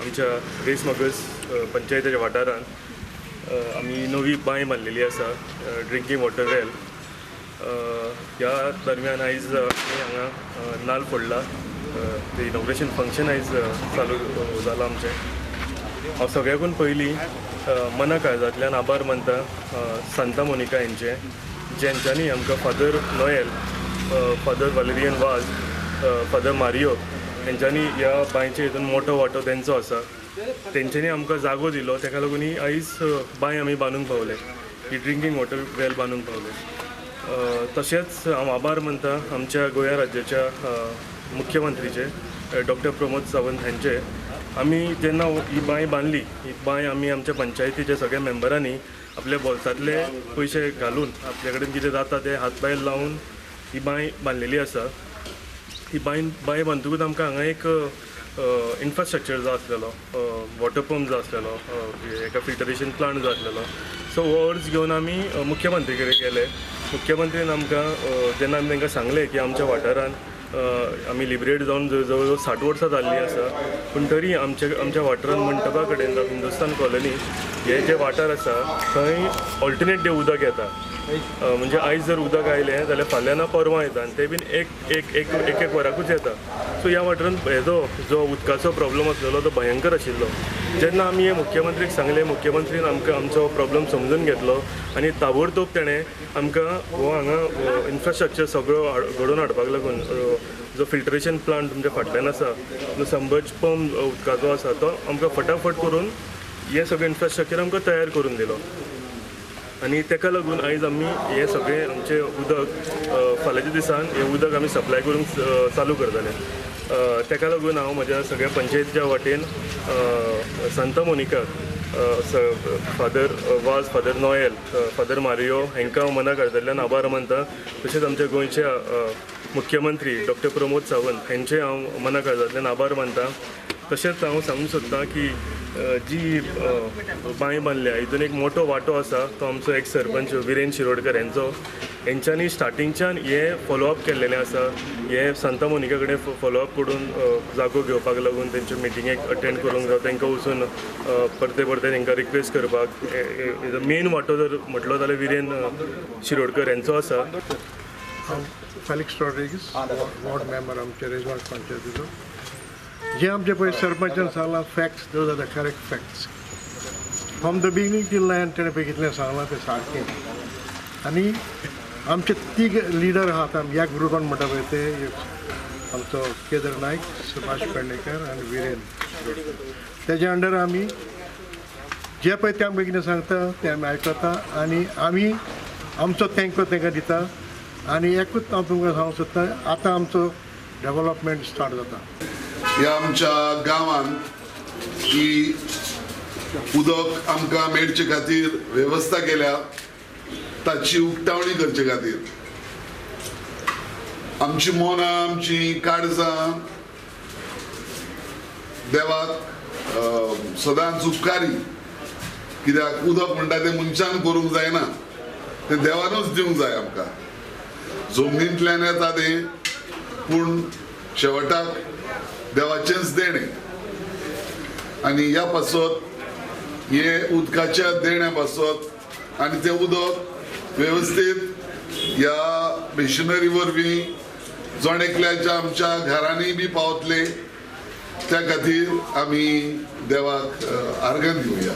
आमच्या रेसमगस पंचायतीच्या वाठारांत आमी नवी बांय बांदलेली आसा, ड्रिंकींग वॉटर वेल. ह्या दरम्यान आयज आमी हांगा नाल्ल फोडला. ते इनॉग्रेशन फंक्शन आयज चालू जालां आमचें. हांव सगळ्याकून पयलीं मना काळजांतल्यान आभार मानता सांता मोनिका हेंचे, जेंच्यांनी आमकां फादर नोएल, फादर वालेरियन वाज, फादर मारियो हेंच्यांनी ह्या बांयचे हितून मोठो वांटो तेंचो आसा. तेंच्यांनी आमकां जागो दिलो, तेका लागून ही आयज बांय आमी बांदूंक पावले, ही ड्रिंकींग वॉटर वेल बांदूंक पावले. तशेंच हांव आभार मानता आमच्या गोंया राज्याच्या मुख्यमंत्रीचे डॉक्टर प्रमोद सावंत हांचे. आमी जेन्ना ही बांय बांदली, ही बांय आमी आमच्या पंचायतीच्या सगळ्या मेंबरांनी आपल्या बोल्सांतले पयशे घालून, आपल्या कडेन कितें जाता ते हातबायल लावन ही बांय बांदलेली आसा. ही बांय बांदतकूच आमकां हांगा एक इन्फ्रास्ट्रक्चर जाय आसलेलो, वॉटर पंप जाय आसलेलो, एका फिल्टरेशन प्लांट जाय आसलेलो. सो हो अर्ज घेवन आमी मुख्यमंत्री कडेन गेले. मुख्यमंत्रीन आमकां जेन्ना आमी तांकां सांगलें की आमच्या वाठारांत आमी लिबरेट जावन जवळ 60 वर्सां जाल्लीं आसा, पूण तरी आमच्या वाठारांत मंटपा कडेन हिंदुस्तान कॉलनी हे जे वाठार आसा थंय ऑल्टरनेट डे उदक येता. म्हणजे आयज जर उदक आयलें जाल्यार फाल्यां ना परवां येता, आनी ते बीन एक वराकूच येता. सो ह्या वाठारांत हेजो जो उदकाचो प्रॉब्लम आसलेलो तो भयंकर आशिल्लो. जेन्ना आमी हे मुख्यमंत्रीक सांगलें, मुख्यमंत्रीन आमकां आमचो प्रॉब्लम समजून घेतलो आनी ताबडतोब तेणें आमकां हो हांगा इन्फ्रास्ट्रक्चर सगळो घडोवन हाडपाक लागून जो फिल्टरेशन प्लांट तुमच्या फाटल्यान आसा, जो संबज पंप उदकाचो आसा, तो आमकां फटाफट करून हे सगळें इन्फ्रास्ट्रक्चर आमकां तयार करून दिलो. आनी तेका लागून आयज आमी हे सगळें आमचें उदक फाल्यांच्या दिसान हें उदक आमी सप्लाय करूंक चालू करतले. तेका लागून हांव म्हज्या सगळ्या पंचायतीच्या वाटेन सांता मोनिका, फादर वाज, फादर नोएल, फादर मारियो हेंकां हांव मना काळजांतल्यान आभार मानता. तशेंच आमच्या गोंयच्या मुख्यमंत्री डॉक्टर प्रमोद सावंत हेंचे हांव मना काळजांतल्यान आभार मानता. तशेंच हांव सांगूंक सोदतां की जी बांय बांदल्या हितून एक मोठो वांटो आसा तो आमचो एक सरपंच विरेन शिरोडकर हेंच्यांनी स्टार्टिंगच्यान हे फॉलोअप केल्लेलें आसा. हे सांता मोनिका कडेन फॉलोअप करून जागो घेवपाक लागून तेंच्यो मिटिंगेक अटेंड करूंक जावं, तांकां वचून परते तांकां रिक्वेस्ट करपाक. मेन वांटो जर म्हटलो जाल्यार विरेन शिरोडकर हेंचो आसा. फेलिक्स रॉड्रिगीस, वॉर्ड मेंबर आमच्या रेजवाड पंचायतीचो. जे आमचे पळय सरपंचान सांगलां facts, those are the correct facts. From the beginning till end तेणें पळय कितलें सांगलां तें सारकें. आनी आमचे तीग लिडर आहात ह्या ग्रुपान म्हणटा पळय ते आमचो केदार नायक, सुभाष पेडणेकर आनी विरेन शिरोडकर. तेजे अंडर आमी जे पळय ते आमी कितें सांगता तें आमी आयकता आनी आमी आमचो थँक्यू तांकां दिता. आनी एकूच हांव तुमकां सांगूंक सोदतां, आतां आमचो डेव्हलपमेंट स्टार्ट जाता. ह्या आमच्या गांवांत ही उदक आमकां मेळचे खातीर वेवस्था केल्या, ताची उक्तावणी करचे खातीर आमची मोना, आमची काळजां देवाक सदांच उपकारी. कित्याक उदक म्हणटा तें मनशान करूंक जायना, तें देवानूच दिवंक जाय आमकां. जमनींतल्यान येता तें, पूण शेवटाक देवाचेंच देणें. आनी ह्या पासत हे उदकाच्या देण्या पासत आनी तें उदक वेवस्थीत ह्या मिशनरी वरवीं जोणेकल्याच्या आमच्या घरांनी बी पावतले, त्या खातीर आमी देवाक आर्गां दिवया.